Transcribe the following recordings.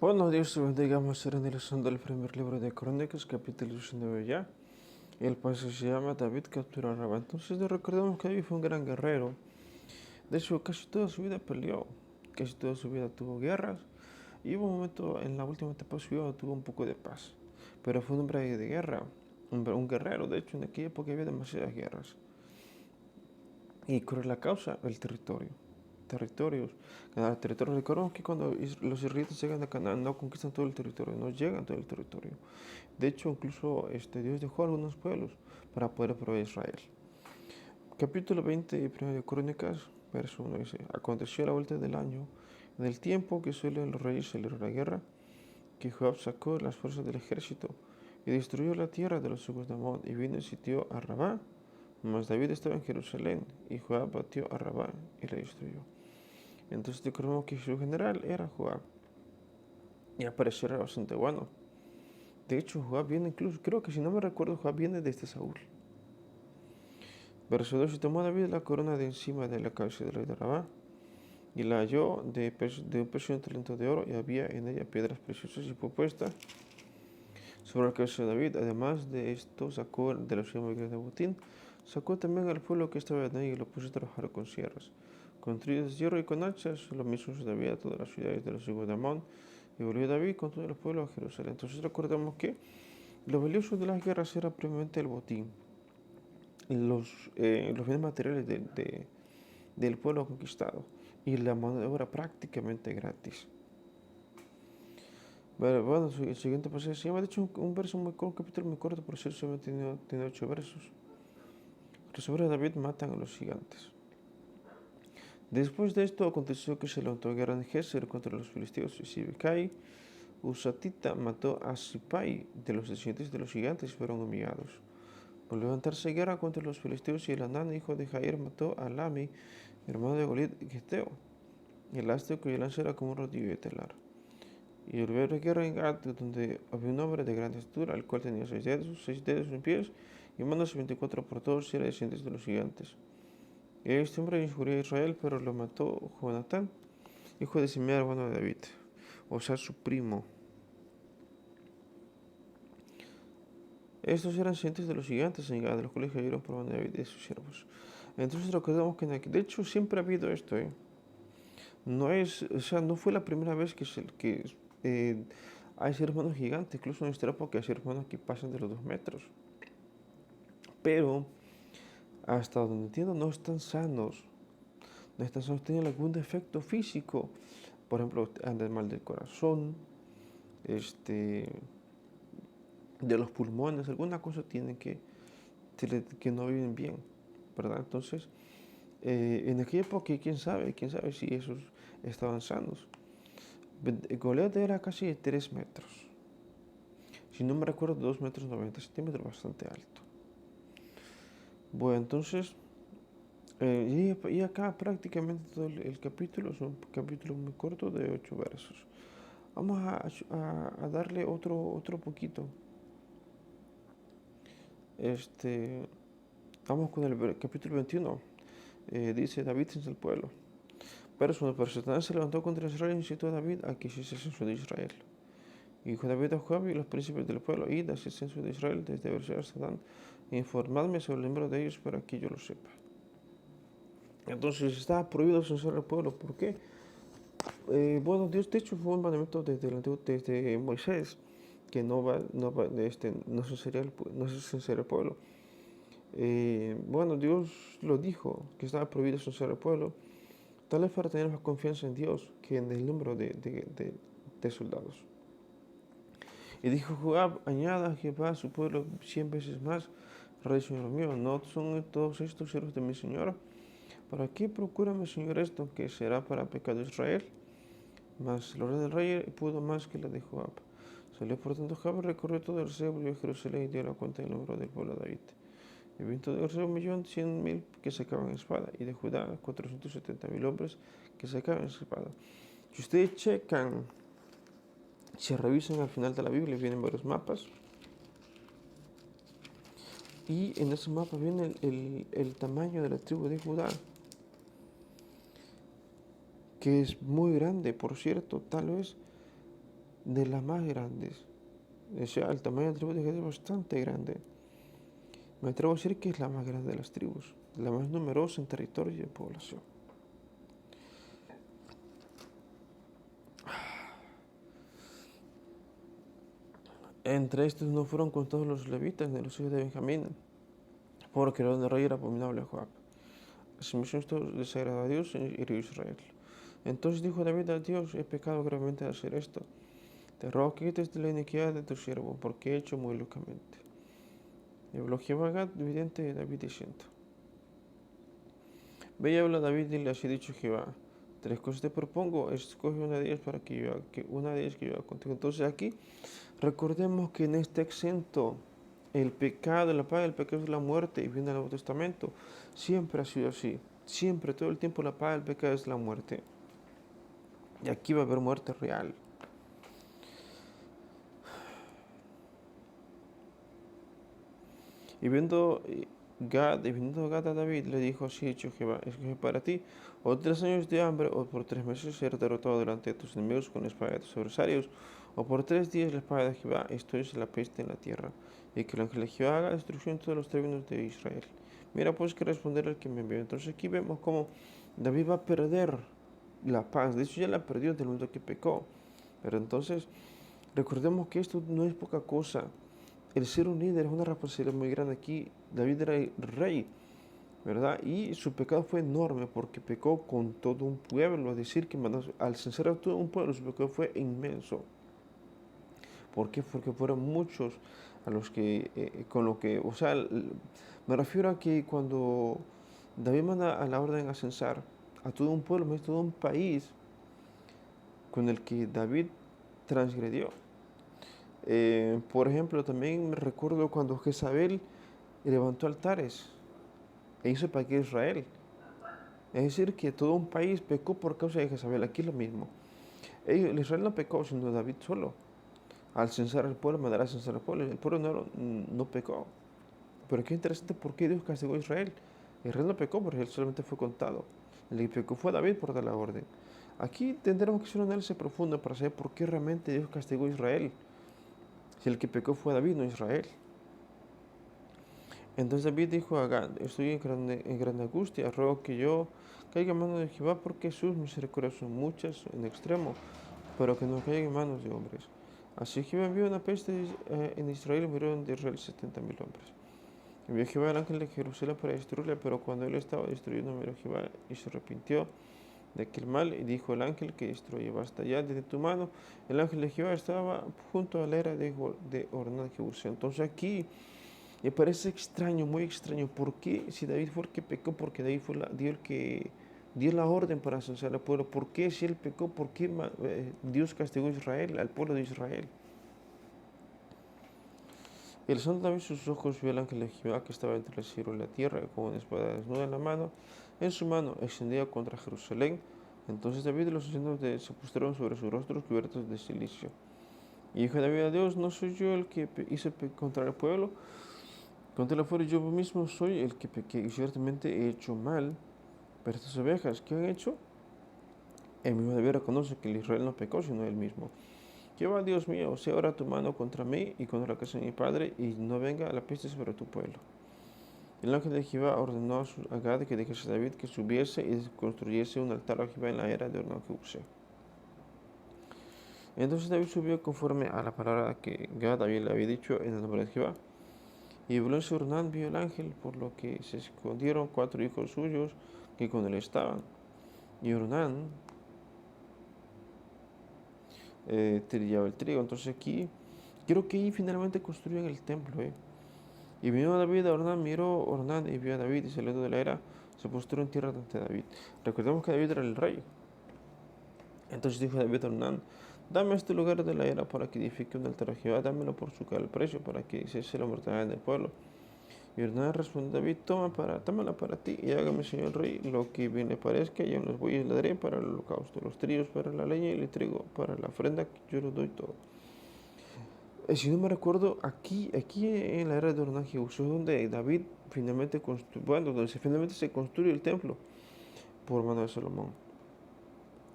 Bueno, Dios te bendiga, vamos a estar analizando el primer libro de Crónicas, capítulo 19 ya. El pasaje se llama David captura a Rabá. Entonces recordemos que David fue un gran guerrero. De hecho, casi toda su vida peleó, casi toda su vida tuvo guerras. Y hubo un momento en la última etapa de su vida tuvo un poco de paz. Pero fue un hombre de guerra, un guerrero. De hecho, en aquella época había demasiadas guerras. ¿Y cuál es la causa? El territorio. Territorios. Ganar territorios. Recordemos que cuando los israelitas llegan a Canaán no conquistan todo el territorio, no llegan a todo el territorio. De hecho, incluso Dios dejó algunos pueblos para poder proveer a Israel. Capítulo 20 de 1 de Crónicas, verso 1 dice: Aconteció a la vuelta del año, en el tiempo que suelen los reyes salir a la guerra, que Joab sacó las fuerzas del ejército y destruyó la tierra de los hijos de Amón y vino y sitió a Rabá. Mas David estaba en Jerusalén y Joab batió a Rabá y la destruyó. Entonces recordemos que su general era Joab y apareció era bastante bueno. De hecho, Joab viene incluso, creo que si no me recuerdo, Joab viene desde Saúl. Verso 2: Y tomó David la corona de encima de la cabeza del rey de Rabá y la halló de un precioso talento de oro y había en ella piedras preciosas y propuestas sobre la cabeza de David. Además de esto, sacó de la ciudad muy grande de botín, sacó también al pueblo que estaba en ella y lo puso a trabajar con sierras, con trillos de hierro y con hachas. Lo mismo se David a todas las ciudades de los hijos de Amón. Y volvió David con todo el pueblo a Jerusalén. Entonces recordamos que lo valioso de las guerras era primeramente el botín, los bienes materiales del pueblo conquistado y la mano de obra prácticamente gratis. Bueno, el siguiente pasaje se llama, de hecho, un verso muy corto, un capítulo muy corto, por cierto, solo tiene 8 versos. Los hombres de David matan a los gigantes. Después de esto aconteció que se levantó guerra en Geser contra los filisteos y Sibecai, Usatita, mató a Sipai de los descendientes de los gigantes y fueron humillados. Por levantarse guerra contra los filisteos y el Anán, hijo de Jair, mató a Lami, hermano de Goliat Geteo, el asteo cuyo lanza era como un rodillo de telar. Y volvió a guerra en Gad, donde había un hombre de gran estatura, el cual tenía 6 dedos en pies y manos 24 por todos y era descendiente de los gigantes. Y este hombre injurió a Israel, pero lo mató Jonatán, hijo de Simea, hermano de David, o sea, su primo. Estos eran descendientes de los gigantes en Gad, de los cuales cayeron por mano de David y de sus siervos. Entonces recordamos que de hecho siempre ha habido esto, ¿eh? No es, o sea, no fue la primera vez que hay seres humanos gigantes, incluso en nuestra época hay seres humanos que pasan de los 2 metros. Pero hasta donde entiendo no están sanos, no están sanos, tienen algún defecto físico. Por ejemplo, andan mal del corazón, este, de los pulmones, alguna cosa tienen que no viven bien, ¿verdad? Entonces, en aquella época, quién sabe si esos estaban sanos. Goliat era casi de 3 metros. Si no me recuerdo, 2 metros 90 centímetros, bastante alto. Bueno, entonces, y acá prácticamente todo el capítulo es un capítulo muy corto de 8 versos. Vamos a darle otro poquito. Este, vamos con el capítulo 21. Dice David en el pueblo. Pero Satanás se levantó contra Israel y incitó a David a que hiciese censo de Israel. Y dijo David a Joab y los príncipes del pueblo: Id, haced censo de Israel desde Berseba hasta Dan, e informadme sobre el número de ellos para que yo lo sepa. Entonces estaba prohibido censar al pueblo. ¿Por qué? Bueno, Dios de hecho fue un mandamiento desde Moisés que no se censaría el pueblo. Bueno, Dios lo dijo que estaba prohibido censar al pueblo, tal vez para tener más confianza en Dios que en el número de soldados. Y dijo Joab: añada a Jehová a su pueblo 100 veces más, rey señor mío, ¿no son todos estos siervos de mi señor? ¿Para qué procura mi señor esto, que será para pecado de Israel? Mas la orden del rey pudo más que la de Joab. Salió por tanto Joab, recorrió todo el Seo, volvió a Jerusalén y dio la cuenta del número del pueblo de David. Y vino todo el Seo 1.100.000 que sacaban espada, y de Judá 470.000 hombres que sacaban espada. Si ustedes checan, si revisan al final de la Biblia, vienen varios mapas. Y en ese mapa viene el tamaño de la tribu de Judá, que es muy grande, por cierto. Tal vez de las más grandes. O sea, el tamaño de la tribu de Gad es bastante grande. Me atrevo a decir que es la más grande de las tribus, la más numerosa en territorio y en población. Entre estos no fueron contados los levitas ni los hijos de Benjamín, porque el rey era abominable a Joab. Asimismo esto desagradó a Dios y hirió a Israel. Entonces dijo David a Dios: he pecado gravemente de hacer esto. Te ruego que quites de la iniquidad de tu siervo, porque he hecho muy locamente. Y habló Jehová a Gad, vidente de David, diciendo: ve y habla a David, dile: así ha dicho Jehová, 3 cosas te propongo, escoge una de ellas para que yo haga contigo. Entonces aquí recordemos que en este exento el pecado, la paga del pecado es la muerte, y viene el Nuevo Testamento. Siempre ha sido así. Siempre, todo el tiempo, la paga del pecado es la muerte. Y aquí va a haber muerte real. Y viendo Gad a David, le dijo: así ha dicho Jehová, escoge para ti o 3 años de hambre, o por 3 meses ser derrotado delante de tus enemigos con la espada de tus adversarios, o por 3 días la espada de Jehová, esto es la peste en la tierra, y que el ángel de Jehová haga destrucción en todos los términos de Israel. Mira pues que responder al que me envió. Entonces aquí vemos cómo David va a perder la paz. De hecho ya la perdió del momento que pecó. Pero entonces recordemos que esto no es poca cosa. El ser un líder es una responsabilidad muy grande. Aquí David era el rey, ¿verdad? Y su pecado fue enorme porque pecó con todo un pueblo. Es decir, que al censurar todo un pueblo, su pecado fue inmenso. ¿Por qué? Porque fueron muchos a los que, con lo que, o sea, me refiero a que cuando David manda a la orden a censar a todo un pueblo, a todo un país con el que David transgredió. Por ejemplo, también me recuerdo cuando Jezabel levantó altares e hizo para que Israel. Es decir, que todo un país pecó por causa de Jezabel. Aquí es lo mismo. Israel no pecó, sino David solo. Al censar al pueblo, mandar a censar al pueblo. El pueblo no pecó. Pero qué interesante, ¿por qué Dios castigó a Israel? Israel no pecó porque él solamente fue contado. El que pecó fue David por dar la orden. Aquí tendremos que hacer un análisis profundo para saber por qué realmente Dios castigó a Israel. Si el que pecó fue David, no Israel. Entonces David dijo a Gad: estoy en gran angustia, ruego que yo caiga en manos de Jehová, porque sus misericordias son muchas en extremo, pero que no caiga en manos de hombres. Así Jehová envió una peste en Israel, y murieron de Israel 70,000 hombres. Envió Jehová el ángel de Jerusalén para destruirle, pero cuando él estaba destruyendo, miró Jehová y se arrepintió de aquel mal, y dijo el ángel que destruye: basta ya de tu mano. El ángel de Jehová estaba junto a la era de Ornán Jebuseo. Entonces aquí me parece extraño, muy extraño. ¿Por qué? Si David fue el que pecó, porque David dio el que dio la orden para censar al pueblo. ¿Por qué si él pecó? ¿Por qué Dios castigó a Israel, al pueblo de Israel? El santo David, sus ojos, vio al ángel de Jehová que estaba entre el cielo y la tierra, con una espada desnuda en la mano, en su mano, extendida contra Jerusalén. Entonces David y los sacerdotes se postraron sobre sus rostros cubiertos de cilicio. Y dijo David a Dios: ¿no soy yo el que hice contra el pueblo? Contra el pueblo yo mismo soy el que pequé, y ciertamente he hecho mal. Pero estas ovejas, ¿qué han hecho? El mismo David reconoce que el Israel no pecó, sino él mismo. Jehová, Dios mío, sea ahora tu mano contra mí y contra la casa de mi padre, y no venga la peste sobre tu pueblo. El ángel de Jehová ordenó a Gad que dijese a David que subiese y construyese un altar a Jehová en la era de Ornán Jebuseo. Entonces David subió conforme a la palabra que Gad le había dicho en el nombre de Jehová. Y volvió a Ornán, vio el ángel, por lo que se escondieron 4 hijos suyos que con él estaban. Y Ornán trillaba el trigo. Entonces aquí, creo que ahí finalmente construyen el templo. Y vino David a Ornán, miró Ornán y vio a David, y saliendo de la era, se postró en tierra ante David. Recordemos que David era el rey. Entonces dijo David a Ornán: dame este lugar de la era para que edifique un altar a Jehová, dámelo por su precio, para que cese la mortandad del pueblo. Y Ornán respondió a David: tómala para ti, y hágame, señor rey, lo que bien le parezca, y aun los bueyes le daré para el holocausto, los trillos para la leña, y el trigo para la ofrenda, yo lo doy todo. Si no me recuerdo, aquí en la era de Ornán Jebuseo es donde David finalmente donde finalmente se construye el templo por mano de Salomón.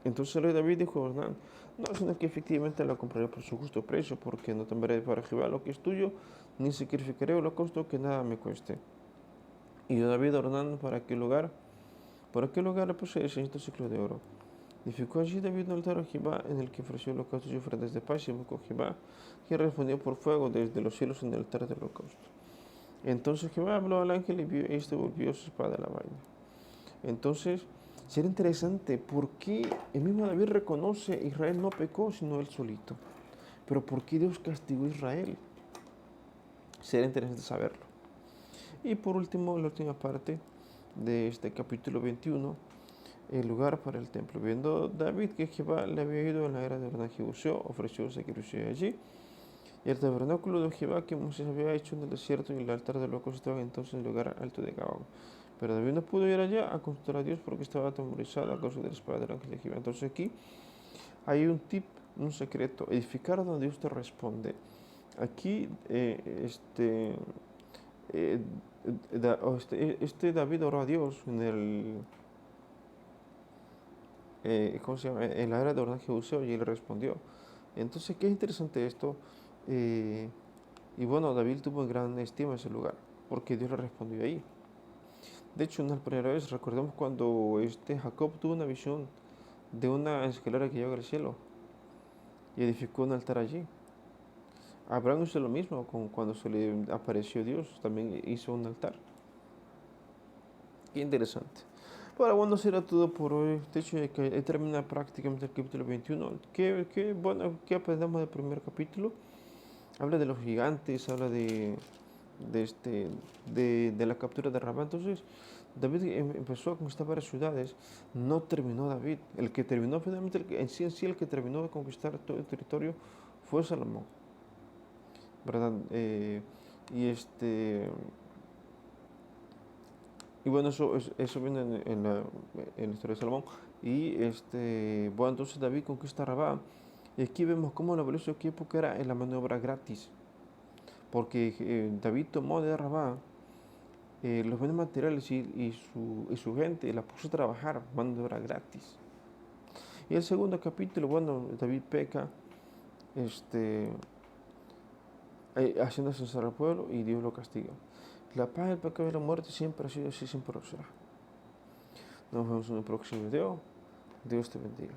Entonces el rey David dijo a Ornán, no, sino que efectivamente la compraré por su justo precio, porque no tomaré para Jehová lo que es tuyo, ni sacrificaré holocausto que nada me cueste. Y dio David a Ornán para aquel lugar le puse 600 ciclos de oro. Edificó allí David un altar a Jehová, en el que ofreció holocaustos y ofrendas de paz, y invocó a Jehová, que respondió por fuego desde los cielos en el altar del holocausto. Entonces Jehová habló al ángel y este volvió su espada a la vaina. Entonces, será interesante por qué el mismo David reconoce que Israel no pecó, sino él solito. Pero ¿por qué Dios castigó a Israel? Será interesante saberlo. Y por último, la última parte de este capítulo 21, el lugar para el templo. Viendo David que Jehová le había ido en la era de Ornán Jebuseo, ofreció sacrificio allí. Y el tabernáculo de Jehová que Moisés había hecho en el desierto y el altar de locos estaban entonces en el lugar alto de Gabaón. Pero David no pudo ir allá a consultar a Dios porque estaba atemorizado a causa de la espada del ángel de Jehová. Entonces aquí hay un tip, un secreto, edificar donde Dios te responde. Aquí David oró a Dios en ¿cómo se llama? En la era de Ornán Jebuseo y él respondió. Entonces, qué interesante esto. Eh, y bueno, David tuvo en gran estima ese lugar porque Dios le respondió ahí. De hecho, una primera vez, recordemos cuando Jacob tuvo una visión de una escalera que lleva al cielo y edificó un altar allí. Abraham hizo lo mismo cuando se le apareció Dios, también hizo un altar. Qué interesante. Pero bueno, será todo por hoy. De hecho, que termina prácticamente el capítulo 21. ¿Qué aprendemos del primer capítulo? Habla de los gigantes, habla de la captura de Rabá. Entonces, David empezó a conquistar varias ciudades, no terminó David. El que terminó finalmente, en sí, el que terminó de conquistar todo el territorio fue Salomón, ¿verdad? Y y bueno, eso viene en la historia de Salomón. Y bueno, entonces David conquista Rabá. Y aquí vemos cómo la violencia de aquella época era en la maniobra gratis. Porque David tomó de Rabá los bienes materiales y su gente la puso a trabajar, mano de obra gratis. Y el segundo capítulo, bueno, David peca, este, haciendo cesar al pueblo y Dios lo castiga. La paz, el pecado y la muerte siempre ha sido así, siempre lo será. Nos vemos en el próximo video. Dios te bendiga.